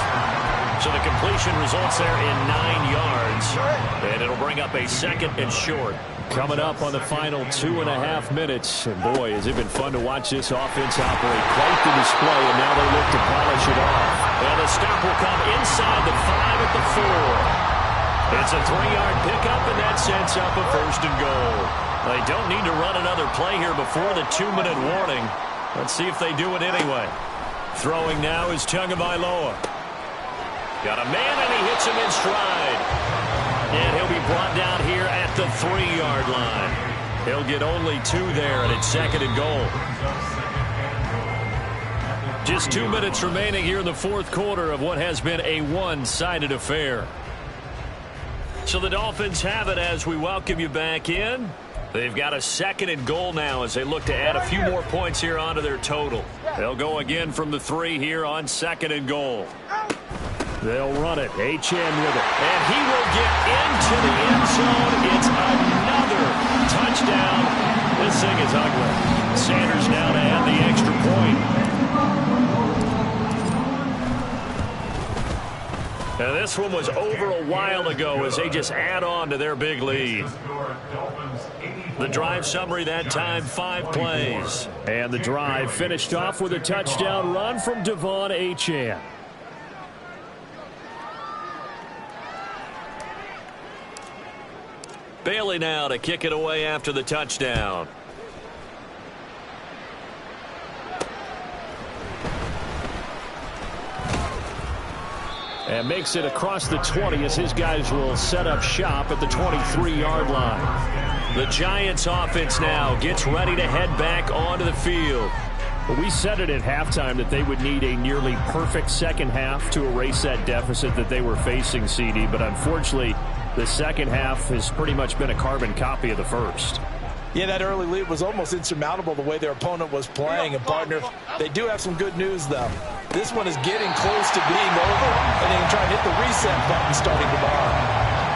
So the completion results there in 9 yards. And it'll bring up a 2nd and short. Coming up on the final 2.5 minutes. And boy, has it been fun to watch this offense operate. Quite the display, and now they look to polish it off. And the stop will come inside the 5 at the 4. It's a 3-yard pickup, and that sets up a 1st and goal. They don't need to run another play here before the 2-minute warning. Let's see if they do it anyway. Throwing now is Tagovailoa. Got a man, and he hits him in stride. And he'll be brought down here at the 3-yard line. He'll get only 2 there, and it's 2nd and goal. Just 2 minutes remaining here in the 4th quarter of what has been a one-sided affair. So the Dolphins have it as we welcome you back in. They've got a 2nd and goal now as they look to add a few more points here onto their total. They'll go again from the 3 here on 2nd and goal. They'll run it. Achane with it. And he will get into the end zone. It's another touchdown. This thing is ugly. Sanders now to add the extra point. And this one was over a while ago as they just add on to their big lead. The drive summary that time, 5 plays. And the drive finished off with a touchdown run from Devon Achane. Bailey now to kick it away after the touchdown. And makes it across the 20 as his guys will set up shop at the 23-yard line. The Giants offense now gets ready to head back onto the field. Well, we said it at halftime that they would need a nearly perfect second half to erase that deficit that they were facing, CD. But unfortunately, the second half has pretty much been a carbon copy of the first. Yeah, that early lead was almost insurmountable the way their opponent was playing. And, partner, they do have some good news, though. This one is getting close to being over, and they can try and hit the reset button starting tomorrow.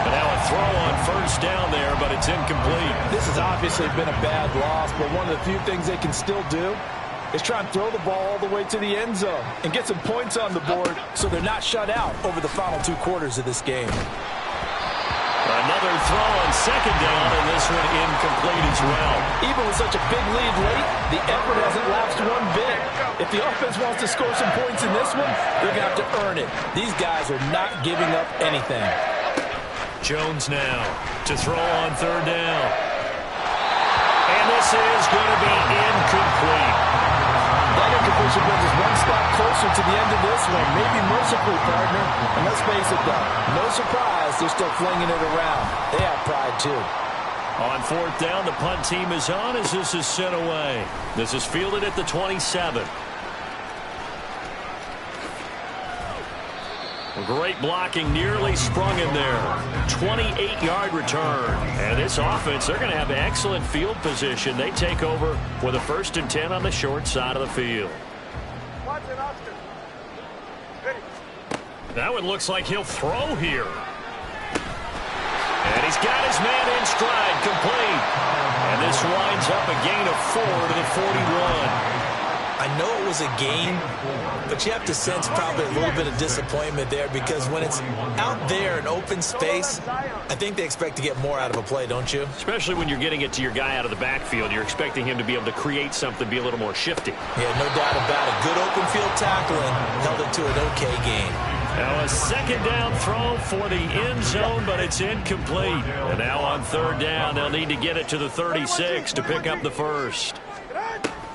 And now a throw on first down there, but it's incomplete. This has obviously been a bad loss, but one of the few things they can still do is try and throw the ball all the way to the end zone and get some points on the board so they're not shut out over the final 2 quarters of this game. Another throw on second down, and this one incomplete as well. Even with such a big lead late, the effort hasn't lapsed one bit. If the offense wants to score some points in this one, they're going to have to earn it. These guys are not giving up anything. Jones now to throw on third down. And this is going to be incomplete. That incompletion brings us one step closer to the end of this one. Maybe mercifully, partner. And let's face it, though, no surprise, they're still flinging it around. They have pride, too. On fourth down, the punt team is on as this is sent away. This is fielded at the 27. Great blocking, nearly sprung in there. 28-yard return. And this offense, they're going to have excellent field position. They take over with a 1st and 10 on the short side of the field. That one looks like he'll throw here. And he's got his man in stride, complete. And this winds up a gain of 4 to the 41. I know it was a game, but you have to sense probably a little bit of disappointment there because when it's out there in open space, I think they expect to get more out of a play, don't you? Especially when you're getting it to your guy out of the backfield. You're expecting him to be able to create something, be a little more shifty. Yeah, no doubt about it. Good open field tackling held it to an okay game. Now a second down throw for the end zone, but it's incomplete. And now on third down, they'll need to get it to the 36 to pick up the first.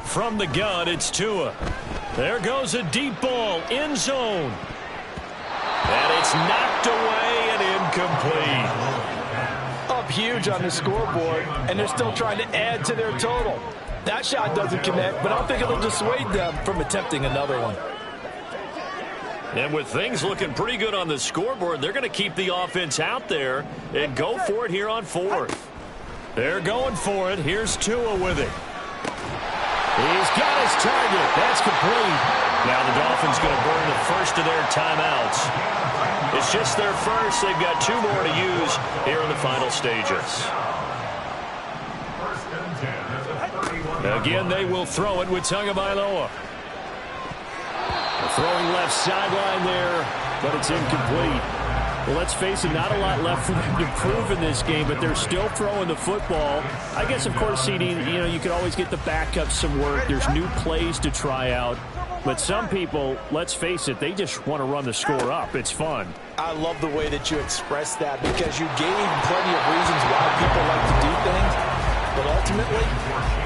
From the gun, it's Tua. There goes a deep ball, end zone. And it's knocked away and incomplete. Up huge on the scoreboard, and they're still trying to add to their total. That shot doesn't connect, but I don't think it'll dissuade them from attempting another one. And with things looking pretty good on the scoreboard, they're going to keep the offense out there and go for it here on fourth. They're going for it. Here's Tua with it. He's got his target. That's complete. Now the Dolphins going to burn the first of their timeouts. It's just their first. They've got 2 more to use here in the final stages. Again, they will throw it with Tagovailoa. Throwing left sideline there, but it's incomplete. Well, let's face it, not a lot left for them to prove in this game, but they're still throwing the football. I guess, of course, CD, you could always get the backups some work. There's new plays to try out. But some people, let's face it, they just want to run the score up. It's fun. I love the way that you expressed that because you gave plenty of reasons why people like to do things. But ultimately,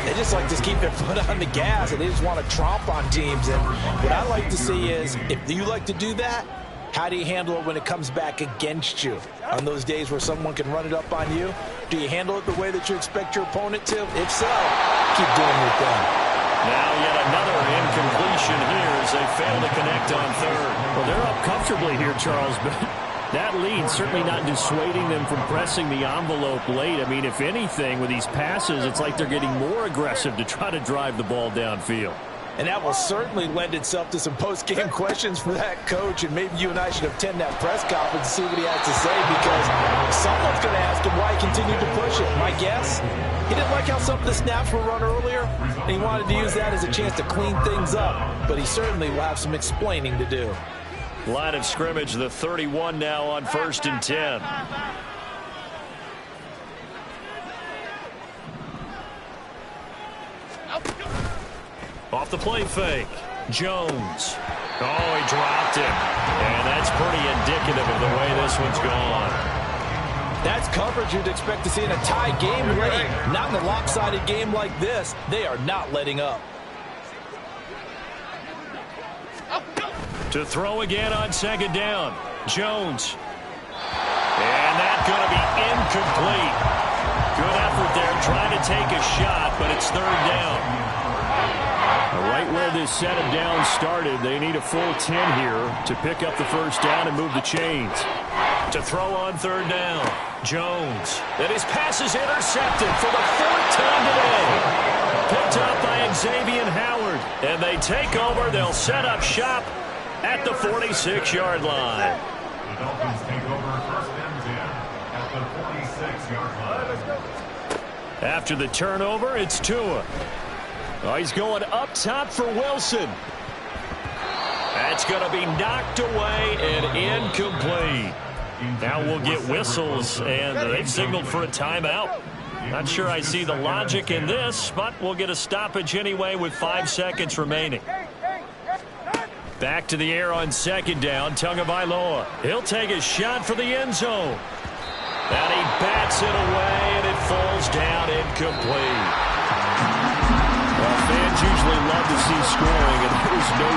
they just like to keep their foot on the gas, and they just want to tromp on teams. And what I like to see is, if you like to do that, how do you handle it when it comes back against you? On those days where someone can run it up on you, do you handle it the way that you expect your opponent to? If so, keep doing your thing. Now yet another incompletion here as they fail to connect on third. Well, they're up comfortably here, Charles, but that lead certainly not dissuading them from pressing the envelope late. I mean, if anything, with these passes, it's like they're getting more aggressive to try to drive the ball downfield. And that will certainly lend itself to some post-game questions for that coach. And maybe you and I should attend that press conference and see what he has to say, because someone's going to ask him why he continued to push it. My guess, he didn't like how some of the snaps were run earlier, and he wanted to use that as a chance to clean things up. But he certainly will have some explaining to do. Line of scrimmage, the 31 now on 1st and 10. Off the play fake. Jones. Oh, he dropped him. And that's pretty indicative of the way this one's gone. That's coverage you'd expect to see in a tie game late. Not in a lopsided game like this. They are not letting up. To throw again on 2nd down. Jones. And that's going to be incomplete. Good effort there trying to take a shot, but it's 3rd down. Right where this set of downs started, they need a full 10 here to pick up the 1st down and move the chains. To throw on 3rd down. Jones. And his pass is intercepted for the 4th time today. Picked up by Xavier Howard. And they take over. They'll set up shop at the 46-yard line. The Dolphins take over 1st and 10 at the 46-yard line. After the turnover, it's Tua. Oh, he's going up top for Wilson. That's going to be knocked away and incomplete. Now we'll get whistles, and they've signaled for a timeout. Not sure I see the logic in this, but we'll get a stoppage anyway with 5 seconds remaining. Back to the air on 2nd down, Tagovailoa. He'll take a shot for the end zone. And he bats it away, and it falls down incomplete. Well, fans usually love to see scoring, and there's no